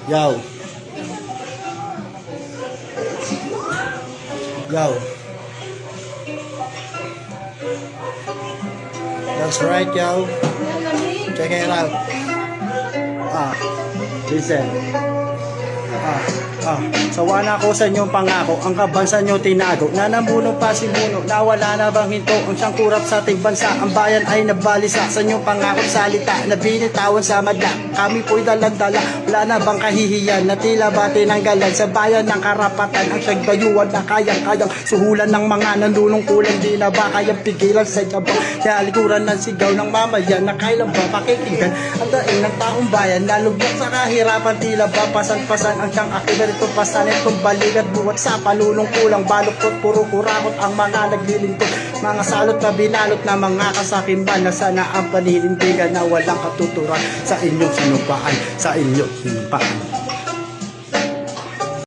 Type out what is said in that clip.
Yo. Yo. That's right, yo. Check it out. Listen. Sawa na ako sa inyong pangako, ang kabansa nyo tinago, na namuno pa si Muno, nawala na bang hinto ang siyang kurap sa ating bansa, ang bayan ay nabalisa sa inyong pangako salita, na binitawan sa madla, kami po'y dalandala, wala na bang kahihiyan, na tila ba tinanggalan sa bayan ng karapatan, ang siyang dayuan na kayang-kayang suhulan ng mga nanunungkulan, di na ba kayang pigilan sa jabang, nalikuran ng sigaw ng mamayan, na kailan ba pakikinggan, ang daing ng taong bayan, nalugyan sa kahirapan, tila ba pasan-pasan ang siyang akibat, ito pasanin kong balikat buwat sa panunungkulang baluktot, puro kurakot ang mga naglilingkod, mga salot na binalot na mga kasakimban, na sana ang paninindigan na walang katuturan sa inyong sinupaan, sa inyong sinupaan.